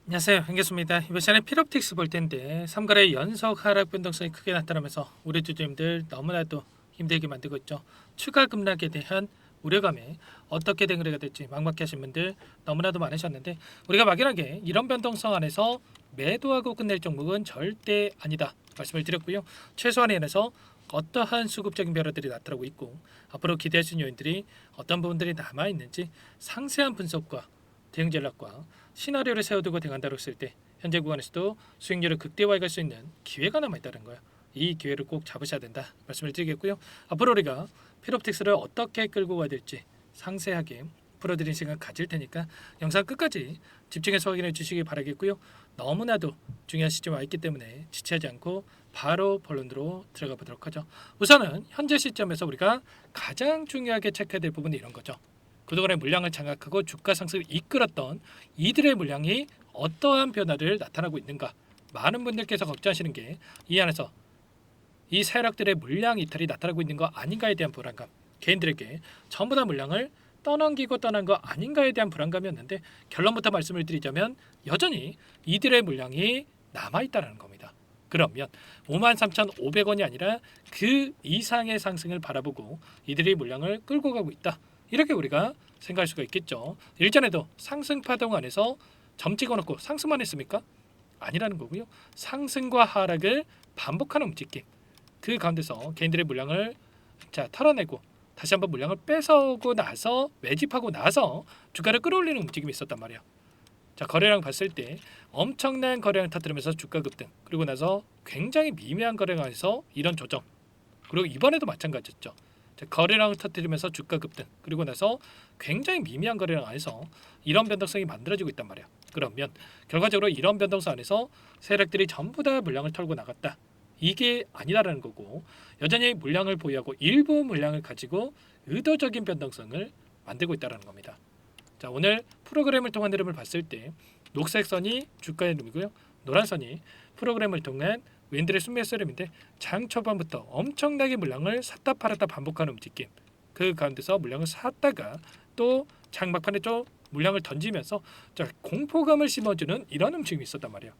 안녕하세요. 반갑습니다. 이번 시간에 필옵틱스 볼 텐데 3거래 연속 하락 변동성이 크게 나타나면서 우리 주주님들 너무나도 힘들게 만들고 있죠. 추가 급락에 대한 우려감에 어떻게 된 거래가 될지 막막해 하신 분들 너무나도 많으셨는데, 우리가 막연하게 이런 변동성 안에서 매도하고 끝낼 종목은 절대 아니다 말씀을 드렸고요. 최소한에 한해서 어떠한 수급적인 변화들이 나타나고 있고 앞으로 기대할 수 있는 요인들이 어떤 부분들이 남아있는지 상세한 분석과 대응 전략과 시나리오를 세워두고 대응한다고 했을 때 현재 구간에서도 수익률을 극대화해 갈 수 있는 기회가 남아있다는 거예요. 이 기회를 꼭 잡으셔야 된다 말씀을 드리겠고요. 앞으로 우리가 필옵틱스를 어떻게 끌고 가야 될지 상세하게 풀어드린 시간 가질 테니까 영상 끝까지 집중해서 확인해 주시기 바라겠고요. 너무나도 중요한 시점에 와 있기 때문에 지체하지 않고 바로 본론으로 들어가 보도록 하죠. 우선은 현재 시점에서 우리가 가장 중요하게 체크해야 될 부분이 이런 거죠. 그동안의 물량을 장악하고 주가 상승을 이끌었던 이들의 물량이 어떠한 변화를 나타나고 있는가. 많은 분들께서 걱정하시는 게 이 안에서 이 세력들의 물량 이탈이 나타나고 있는 거 아닌가에 대한 불안감, 개인들에게 전부 다 물량을 떠넘기고 떠난 거 아닌가에 대한 불안감이었는데, 결론부터 말씀을 드리자면 여전히 이들의 물량이 남아있다는 겁니다. 그러면 53,500원이 아니라 그 이상의 상승을 바라보고 이들이 물량을 끌고 가고 있다, 이렇게 우리가 생각할 수가 있겠죠. 일전에도 상승 파동 안에서 점 찍어놓고 상승만 했습니까? 아니라는 거고요. 상승과 하락을 반복하는 움직임, 그 가운데서 개인들의 물량을 털어내고 다시 한번 물량을 뺏어오고 나서 매집하고 나서 주가를 끌어올리는 움직임이 있었단 말이에요. 거래량 봤을 때 엄청난 거래량 터뜨리면서 주가 급등, 그리고 나서 굉장히 미미한 거래량에서 이런 조정, 그리고 이번에도 마찬가지였죠. 거래량을 터뜨리면서 주가 급등, 그리고 나서 굉장히 미미한 거래량 안에서 이런 변동성이 만들어지고 있단 말이에요. 그러면 결과적으로 이런 변동성 안에서 세력들이 전부 다 물량을 털고 나갔다, 이게 아니다라는 거고, 여전히 물량을 보유하고 일부 물량을 가지고 의도적인 변동성을 만들고 있다는 겁니다. 오늘 프로그램을 통한 흐름을 봤을 때 녹색 선이 주가의 흐름이고요, 노란 선이 프로그램을 통한 윈들의 순매수 흐름인데, 장 초반부터 엄청나게 물량을 샀다 팔았다 반복하는 움직임, 그 가운데서 물량을 샀다가 또 장 막판에 좀 물량을 던지면서 공포감을 심어주는 이런 움직임이 있었단 말이에요.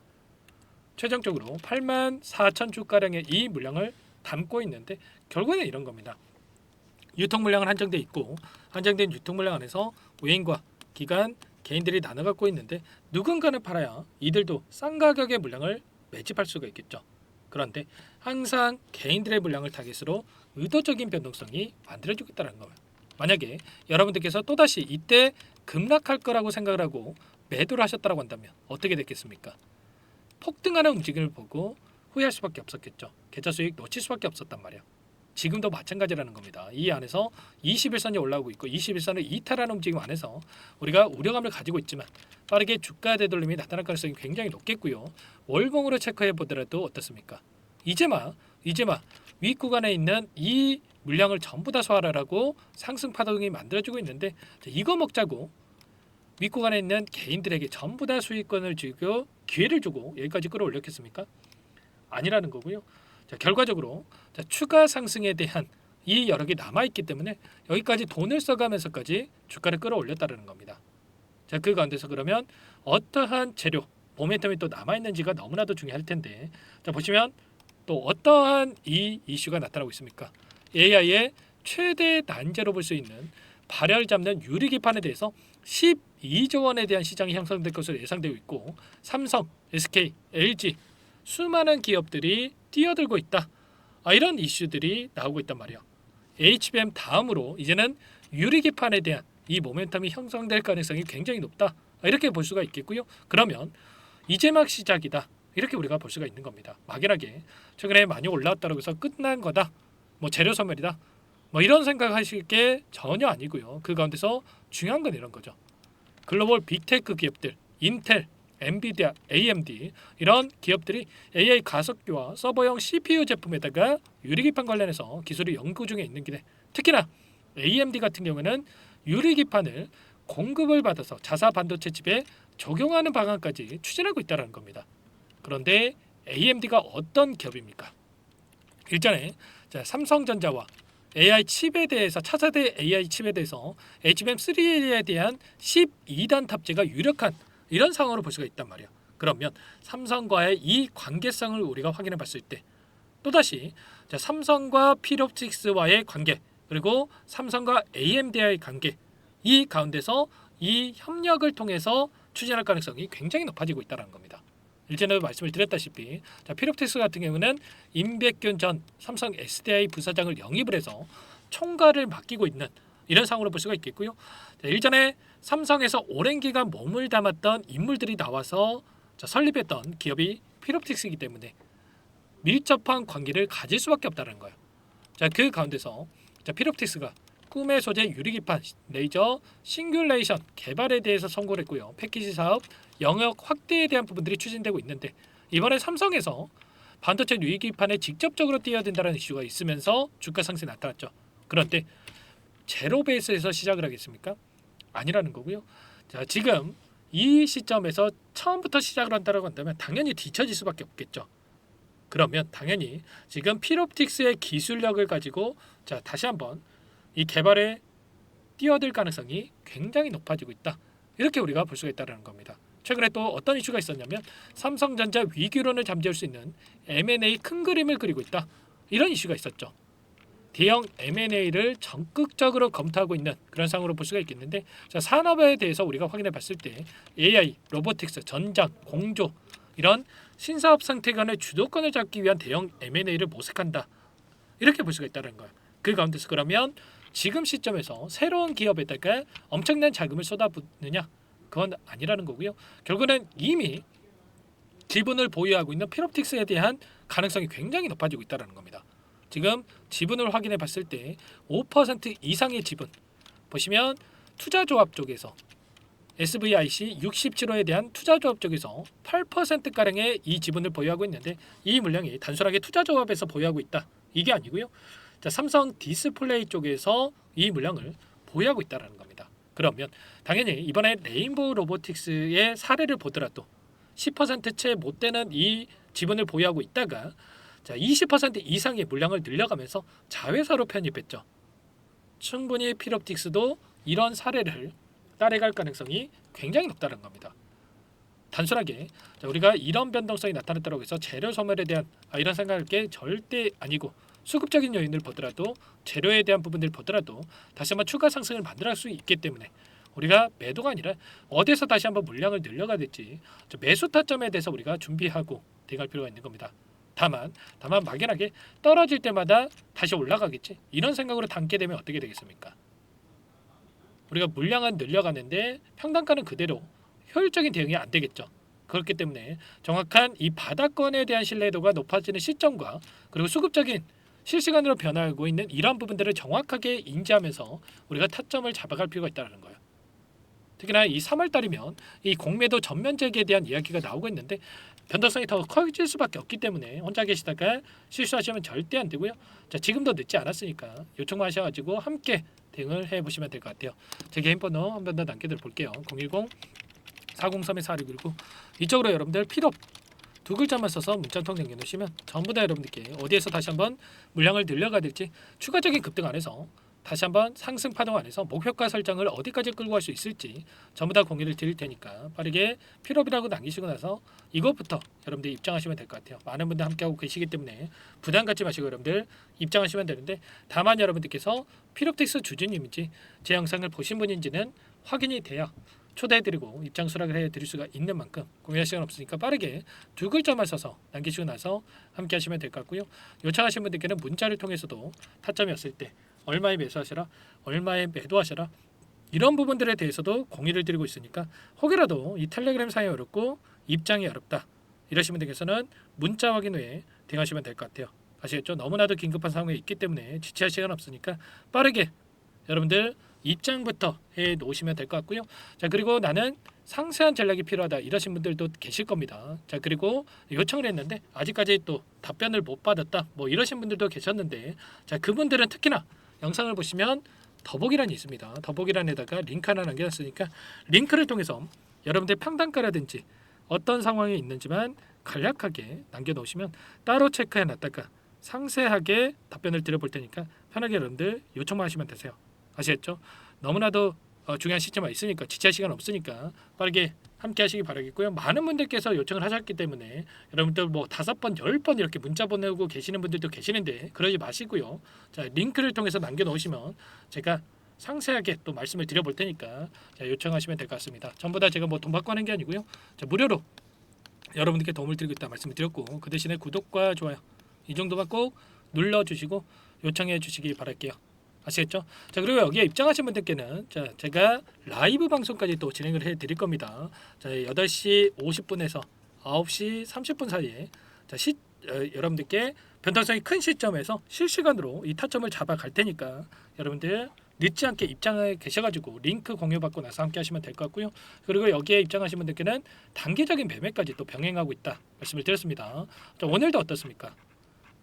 최종적으로 84,000 주가량의 이 물량을 담고 있는데, 결국에는 이런 겁니다. 유통 물량은 한정돼 있고, 한정된 유통 물량 안에서 외인과 기관, 개인들이 나눠 갖고 있는데, 누군가는 팔아야 이들도 싼 가격의 물량을 매집할 수가 있겠죠. 그런데 항상 개인들의 물량을 타깃으로 의도적인 변동성이 만들어지고 있다는 거예요. 만약에 여러분들께서 또다시 이때 급락할 거라고 생각을 하고 매도를 하셨다고 한다면 어떻게 됐겠습니까? 폭등하는 움직임을 보고 후회할 수밖에 없었겠죠. 계좌 수익 놓칠 수밖에 없었단 말이에요. 지금도 마찬가지라는 겁니다. 이 안에서 21선이 올라오고 있고 21선을 이탈하는 움직임 안에서 우리가 우려감을 가지고 있지만 빠르게 주가 되돌림이 나타날 가능성이 굉장히 높겠고요. 월봉으로 체크해 보더라도 어떻습니까? 이제 막 윗구간에 있는 이 물량을 전부 다 소화하라고 상승 파동이 만들어지고 있는데, 이거 먹자고 윗구간에 있는 개인들에게 전부 다 수익권을 주고 기회를 주고 여기까지 끌어올렸겠습니까? 아니라는 거고요. 결과적으로 추가 상승에 대한 이 여력이 남아있기 때문에 여기까지 돈을 써가면서까지 주가를 끌어올렸다는 겁니다. 그 가운데서 그러면 어떠한 재료, 모멘텀이 또 남아있는지가 너무나도 중요할 텐데, 보시면 또 어떠한 이 이슈가 나타나고 있습니까? AI의 최대 난제로 볼 수 있는 발열 잡는 유리기판에 대해서 12조 원에 대한 시장이 형성될 것으로 예상되고 있고, 삼성, SK, LG 수많은 기업들이 뛰어들고 있다, 이런 이슈들이 나오고 있단 말이에요. HBM 다음으로 이제는 유리기판에 대한 이 모멘텀이 형성될 가능성이 굉장히 높다, 이렇게 볼 수가 있겠고요. 그러면 이제 막 시작이다, 이렇게 우리가 볼 수가 있는 겁니다. 막연하게 최근에 많이 올라왔다고 해서 끝난 거다, 재료 소멸이다, 이런 생각하실 게 전혀 아니고요. 그 가운데서 중요한 건 이런 거죠. 글로벌 빅테크 기업들, 인텔, 엔비디아, AMD 이런 기업들이 AI 가속기와 서버용 CPU 제품에다가 유리기판 관련해서 기술이 연구 중에 있는 길에, 특히나 AMD 같은 경우는 유리기판을 공급을 받아서 자사 반도체 칩에 적용하는 방안까지 추진하고 있다는 겁니다. 그런데 AMD가 어떤 기업입니까? 일전에 삼성전자와 AI 칩에 대해서, 차세대 AI 칩에 대해서 HBM3에 대한 12단 탑재가 유력한 이런 상황으로 볼 수가 있단 말이야. 그러면 삼성과의 이 관계성을 우리가 확인해 봤을 때 또다시 자, 삼성과 필옵틱스와의 관계 그리고 삼성과 AMD와의 관계 이 가운데서 이 협력을 통해서 추진할 가능성이 굉장히 높아지고 있다는 겁니다. 일전에도 말씀을 드렸다시피 자, 필옵틱스 같은 경우는 임백균 전 삼성 SDI 부사장을 영입을 해서 총괄을 맡기고 있는 이런 상황으로 볼 수가 있겠고요. 자, 일전에 삼성에서 오랜 기간 몸을 담았던 인물들이 나와서 자, 설립했던 기업이 필옵틱스이기 때문에 밀접한 관계를 가질 수밖에 없다는 거예요. 자, 그 가운데서 자, 필옵틱스가 꿈의 소재 유리기판 레이저 싱귤레이션 개발에 대해서 성공을 했고요. 패키지 사업 영역 확대에 대한 부분들이 추진되고 있는데 이번에 삼성에서 반도체 유리기판에 직접적으로 뛰어든다는 이슈가 있으면서 주가 상승이 나타났죠. 그런데 제로 베이스에서 시작을 하겠습니까? 아니라는 거고요. 자, 지금 이 시점에서 처음부터 시작을 한다고 한다면 당연히 뒤처질 수밖에 없겠죠. 그러면 당연히 지금 필옵틱스의 기술력을 가지고 자, 다시 한번 이 개발에 뛰어들 가능성이 굉장히 높아지고 있다. 이렇게 우리가 볼 수가 있다는 겁니다. 최근에 또 어떤 이슈가 있었냐면 삼성전자 위기론을 잠재울 수 있는 M&A 큰 그림을 그리고 있다. 이런 이슈가 있었죠. 대형 M&A를 적극적으로 검토하고 있는 그런 상황으로 볼 수가 있겠는데 자, 산업에 대해서 우리가 확인해 봤을 때 AI, 로보틱스, 전장, 공조 이런 신사업 상태 간의 주도권을 잡기 위한 대형 M&A를 모색한다. 이렇게 볼 수가 있다는 거예요. 그 가운데서 그러면 지금 시점에서 새로운 기업에다가 엄청난 자금을 쏟아붓느냐? 그건 아니라는 거고요. 결국은 이미 지분을 보유하고 있는 필옵틱스에 대한 가능성이 굉장히 높아지고 있다는 겁니다. 지금 지분을 확인해 봤을 때 5% 이상의 지분 보시면 투자조합 쪽에서 SVIC 67호에 대한 투자조합 쪽에서 8%가량의 이 지분을 보유하고 있는데 이 물량이 단순하게 투자조합에서 보유하고 있다. 이게 아니고요. 자, 삼성 디스플레이 쪽에서 이 물량을 보유하고 있다는 겁니다. 그러면 당연히 이번에 레인보우 로보틱스의 사례를 보더라도 10%채 못 되는 이 지분을 보유하고 있다가 자, 20% 이상의 물량을 늘려가면서 자회사로 편입했죠. 충분히 필옵틱스도 이런 사례를 따라갈 가능성이 굉장히 높다는 겁니다. 단순하게 자, 우리가 이런 변동성이 나타났다고 해서 재료 소멸에 대한 이런 생각할 게 절대 아니고 수급적인 요인을 보더라도 재료에 대한 부분들을 보더라도 다시 한번 추가 상승을 만들어갈 수 있기 때문에 우리가 매도가 아니라 어디서 다시 한번 물량을 늘려가야 될지 매수 타점에 대해서 우리가 준비하고 대갈 필요가 있는 겁니다. 다만 막연하게 떨어질 때마다 다시 올라가겠지 이런 생각으로 담게 되면 어떻게 되겠습니까? 우리가 물량은 늘려가는데 평단가는 그대로 효율적인 대응이 안 되겠죠. 그렇기 때문에 정확한 이 바닥권에 대한 신뢰도가 높아지는 시점과 그리고 수급적인 실시간으로 변화하고 있는 이러한 부분들을 정확하게 인지하면서 우리가 타점을 잡아갈 필요가 있다는 거예요. 특히나 이 3월달이면 이 공매도 전면 재개에 대한 이야기가 나오고 있는데 변동성이 더 커질 수밖에 없기 때문에 혼자 계시다가 실수하시면 절대 안 되고요. 자, 지금도 늦지 않았으니까 요청만 하셔가지고 함께 대응을 해보시면 될 것 같아요. 제 개인 번호 한 번 더 남겨드려 볼게요. 010-403-4619 이쪽으로 여러분들 필업 두 글자만 써서 문자통 남겨놓으시면 전부 다 여러분들께 어디에서 다시 한번 물량을 늘려가야 될지 추가적인 급등 안에서 다시 한번 상승 파동 안에서 목표가 설정을 어디까지 끌고 갈 수 있을지 전부 다 공유를 드릴 테니까 빠르게 필업이라고 남기시고 나서 이것부터 여러분들 입장하시면 될 것 같아요. 많은 분들 함께하고 계시기 때문에 부담 갖지 마시고 여러분들 입장하시면 되는데 다만 여러분들께서 필업텍스 주주님인지 제 영상을 보신 분인지는 확인이 돼야 초대해드리고 입장 수락을 해드릴 수가 있는 만큼 공유할 시간 없으니까 빠르게 두 글자만 써서 남기시고 나서 함께 하시면 될 것 같고요. 요청하신 분들께는 문자를 통해서도 타점이었을 때 얼마에 매수하셔라 얼마에 매도하셔라 이런 부분들에 대해서도 공유를 드리고 있으니까 혹여라도 이 텔레그램 사용이 어렵고 입장이 어렵다 이러신 분들께서는 문자 확인 후에 대응하시면 될 것 같아요. 아시겠죠? 너무나도 긴급한 상황에 있기 때문에 지체할 시간 없으니까 빠르게 여러분들 입장부터 해 놓으시면 될 것 같고요. 자, 그리고 나는 상세한 전략이 필요하다 이러신 분들도 계실 겁니다. 자, 그리고 요청을 했는데 아직까지 또 답변을 못 받았다 뭐 이러신 분들도 계셨는데 자, 그분들은 특히나 영상을 보시면 더보기란이 있습니다. 더보기란에다가 링크 하나 남겨놨으니까 링크를 통해서 여러분들 평단가라든지 어떤 상황에 있는지만 간략하게 남겨놓으시면 따로 체크해 놨다가 상세하게 답변을 드려볼 테니까 편하게 여러분들 요청만 하시면 되세요. 아시겠죠? 너무나도 중요한 시점이 있으니까 지체할 시간 없으니까 빠르게 함께 하시기 바라겠고요. 많은 분들께서 요청을 하셨기 때문에 여러분들 뭐 5번, 10번 이렇게 문자 보내고 계시는 분들도 계시는데 그러지 마시고요. 자, 링크를 통해서 남겨 놓으시면 제가 상세하게 또 말씀을 드려볼 테니까 자, 요청하시면 될 것 같습니다. 전부 다 제가 뭐 돈 받고 하는 게 아니고요. 자, 무료로 여러분들께 도움을 드리고 있다 말씀을 드렸고 그 대신에 구독과 좋아요 이 정도만 꼭 눌러주시고 요청해 주시기 바랄게요. 아시겠죠? 자, 그리고 여기에 입장하신 분들께는 자, 제가 라이브 방송까지 또 진행을 해 드릴 겁니다. 자, 8시 50분에서 9시 30분 사이에 자, 여러분들께 변동성이 큰 시점에서 실시간으로 이 타점을 잡아 갈 테니까 여러분들 늦지 않게 입장해 계셔가지고 링크 공유받고 나서 함께 하시면 될 것 같고요. 그리고 여기에 입장하신 분들께는 단기적인 매매까지 또 병행하고 있다 말씀을 드렸습니다. 자, 오늘도 어떻습니까?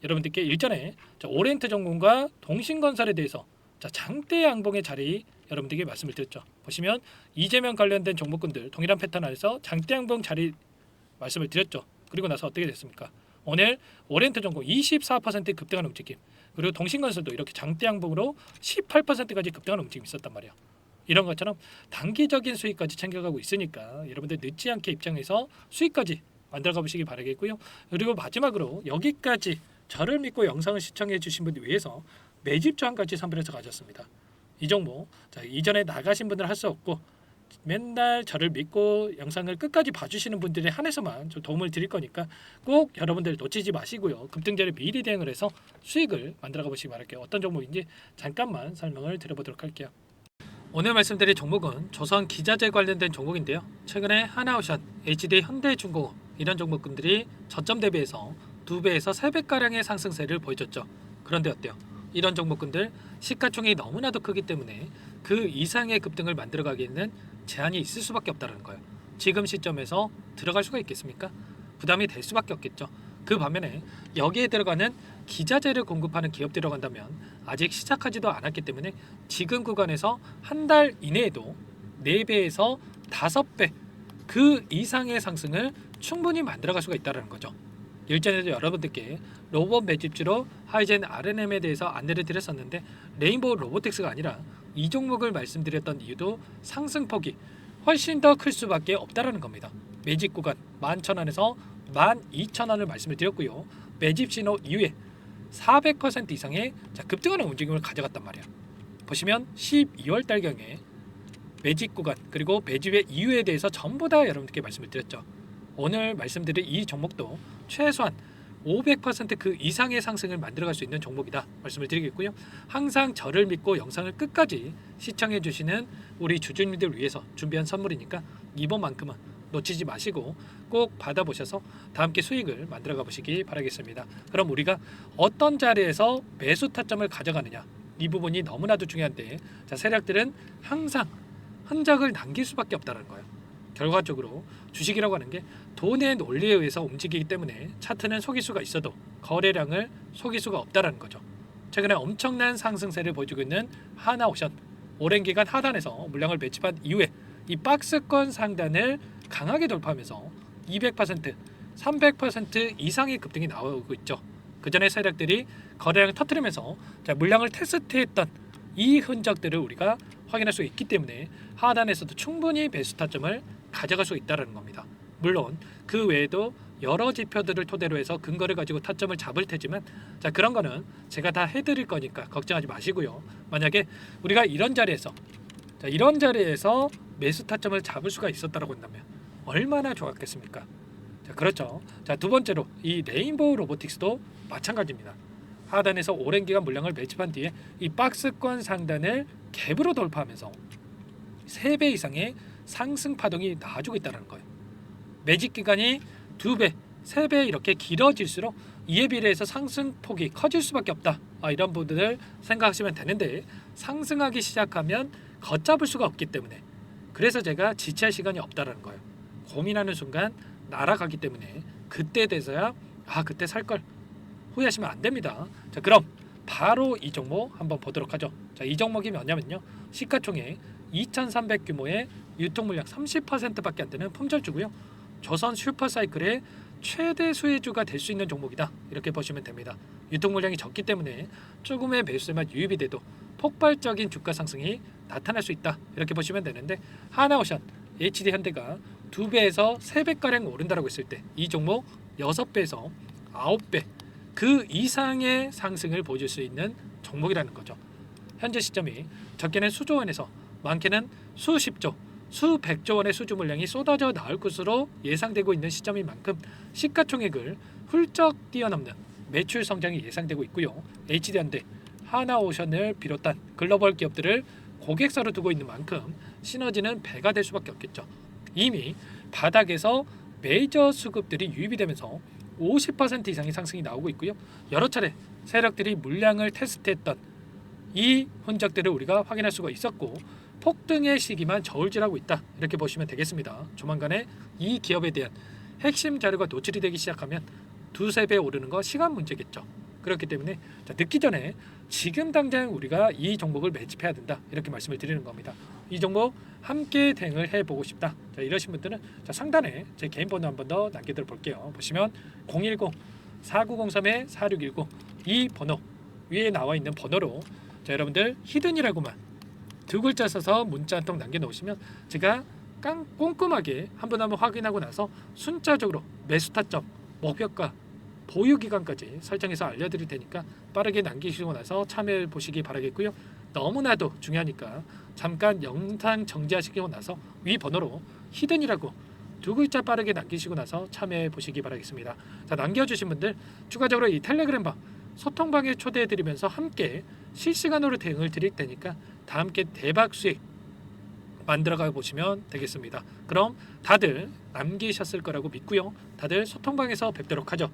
여러분들께 일전에 오리엔트 전공과 동신건설에 대해서 장대 양봉의 자리 여러분들께 말씀을 드렸죠. 보시면 이재명 관련된 종목군들 동일한 패턴 안에서 장대 양봉 자리 말씀을 드렸죠. 그리고 나서 어떻게 됐습니까? 오늘 오리엔트 전공 24% 급등하는 움직임, 그리고 동신건설도 이렇게 장대 양봉으로 18%까지 급등하는 움직임이 있었단 말이에요. 이런 것처럼 단기적인 수익까지 챙겨가고 있으니까 여러분들 늦지 않게 입장해서 수익까지 만들어가 보시기 바라겠고요. 그리고 마지막으로 여기까지 저를 믿고 영상을 시청해 주신 분들 위해서 매집 저항까지 선별해서 가졌습니다. 이 종목 이전에 나가신 분들은 할 수 없고 맨날 저를 믿고 영상을 끝까지 봐주시는 분들에 한해서만 좀 도움을 드릴 거니까 꼭 여러분들 놓치지 마시고요. 급등전에 미리 대응을 해서 수익을 만들어가 보시기 바랄게요. 어떤 종목인지 잠깐만 설명을 드려보도록 할게요. 오늘 말씀드릴 종목은 조선 기자재 관련된 종목인데요. 최근에 하나오션, HD 현대중공업 이런 종목군들이 저점 대비해서 2배에서 3배가량의 상승세를 보여줬죠. 그런데 어때요? 이런 종목군들 시가총액이 너무나도 크기 때문에 그 이상의 급등을 만들어가기에는 제한이 있을 수밖에 없다는 거예요. 지금 시점에서 들어갈 수가 있겠습니까? 부담이 될 수밖에 없겠죠. 그 반면에 여기에 들어가는 기자재를 공급하는 기업 들어간다면 아직 시작하지도 않았기 때문에 지금 구간에서 한 달 이내에도 4배에서 5배 그 이상의 상승을 충분히 만들어갈 수가 있다는 거죠. 일전에도 여러분들께 로봇 매집주로 하이젠 RNM에 대해서 안내를 드렸었는데 레인보우 로보틱스가 아니라 이 종목을 말씀드렸던 이유도 상승폭이 훨씬 더 클 수밖에 없다라는 겁니다. 매집 구간 11,000원에서 12,000원을 말씀을 드렸고요. 매집 신호 이후에 400% 이상의 급등하는 움직임을 가져갔단 말이야. 보시면 12월 달경에 매집 구간 그리고 매집의 이유에 대해서 전부 다 여러분들께 말씀을 드렸죠. 오늘 말씀드린 이 종목도 최소한 500%그 이상의 상승을 만들어갈 수 있는 종목이다 말씀을 드리겠고요. 항상 저를 믿고 영상을 끝까지 시청해 주시는 우리 주주님들 위해서 준비한 선물이니까 이번만큼은 놓치지 마시고 꼭 받아보셔서 다 함께 수익을 만들어가 보시기 바라겠습니다. 그럼 우리가 어떤 자리에서 매수 타점을 가져가느냐 이 부분이 너무나도 중요한데 세력들은 항상 흔적을 남길 수밖에 없다는 거예요. 결과적으로 주식이라고 하는 게 돈의 논리에 의해서 움직이기 때문에 차트는 속일 수가 있어도 거래량을 속일 수가 없다는 거죠. 최근에 엄청난 상승세를 보여주고 있는 하나오션 오랜 기간 하단에서 물량을 매집한 이후에 이 박스권 상단을 강하게 돌파하면서 200%, 300% 이상의 급등이 나오고 있죠. 그 전에 세력들이 거래량을 터뜨리면서 물량을 테스트했던 이 흔적들을 우리가 확인할 수 있기 때문에 하단에서도 충분히 매수 타점을 가져갈 수 있다는 겁니다. 물론 그 외에도 여러 지표들을 토대로 해서 근거를 가지고 타점을 잡을 테지만 그런 거는 제가 다 해드릴 거니까 걱정하지 마시고요. 만약에 우리가 이런 자리에서 매수 타점을 잡을 수가 있었다고 한다면 얼마나 좋았겠습니까? 그렇죠. 두 번째로 이 레인보우 로보틱스도 마찬가지입니다. 하단에서 오랜 기간 물량을 매집한 뒤에 이 박스권 상단을 갭으로 돌파하면서 3배 이상의 상승 파동이 나와주고 있다는 거예요. 매집 기간이 2배, 3배 이렇게 길어질수록 이에 비례해서 상승폭이 커질 수밖에 없다. 이런 부분을 생각하시면 되는데 상승하기 시작하면 걷잡을 수가 없기 때문에 그래서 제가 지체할 시간이 없다는 거예요. 고민하는 순간 날아가기 때문에 그때 돼서야 그때 살 걸 후회하시면 안 됩니다. 그럼 바로 이 종목 한번 보도록 하죠. 이 종목이 뭐냐면요. 시가총액 2,300 규모의 유통물량 30%밖에 안 되는 품절주고요. 조선 슈퍼사이클의 최대 수혜주가 될 수 있는 종목이다. 이렇게 보시면 됩니다. 유통물량이 적기 때문에 조금의 매수세만 유입이 돼도 폭발적인 주가 상승이 나타날 수 있다. 이렇게 보시면 되는데 하나오션, HD 현대가 2배에서 3배가량 오른다라고 했을 때 이 종목 6배에서 9배 그 이상의 상승을 보여줄 수 있는 종목이라는 거죠. 현재 시점이 적게는 수조 원에서 많게는 수십조, 수백조 원의 수주 물량이 쏟아져 나올 것으로 예상되고 있는 시점인 만큼 시가총액을 훌쩍 뛰어넘는 매출 성장이 예상되고 있고요. HD현대, 하나오션을 비롯한 글로벌 기업들을 고객사로 두고 있는 만큼 시너지는 배가 될 수밖에 없겠죠. 이미 바닥에서 메이저 수급들이 유입이 되면서 50% 이상의 상승이 나오고 있고요. 여러 차례 세력들이 물량을 테스트했던 이 흔적들을 우리가 확인할 수가 있었고 폭등의 시기만 저울질하고 있다 이렇게 보시면 되겠습니다. 조만간에 이 기업에 대한 핵심 자료가 노출이 되기 시작하면 2~3배 오르는 거 시간 문제겠죠. 그렇기 때문에 늦기 전에 지금 당장 우리가 이 종목을 매집해야 된다 이렇게 말씀을 드리는 겁니다. 이 종목 함께 대응을 해보고 싶다. 이러신 분들은 상단에 제 개인 번호 한 번 더 남겨드려 볼게요. 보시면 010-4903-4619 이 번호 위에 나와 있는 번호로 여러분들 히든이라고만 2글자 써서 문자 한 통 남겨놓으시면 제가 꼼꼼하게 한 번 확인하고 나서 순차적으로 매수 타점, 목표가, 보유기간까지 설정해서 알려드릴 테니까 빠르게 남기시고 나서 참여해 보시기 바라겠고요. 너무나도 중요하니까 잠깐 영상 정지하시고 나서 위 번호로 히든이라고 2글자 빠르게 남기시고 나서 참여해 보시기 바라겠습니다. 남겨주신 분들 추가적으로 이 텔레그램방 소통방에 초대해드리면서 함께 실시간으로 대응을 드릴 테니까 다 함께 대박 수익 만들어가 보시면 되겠습니다. 그럼 다들 남기셨을 거라고 믿고요. 다들 소통방에서 뵙도록 하죠.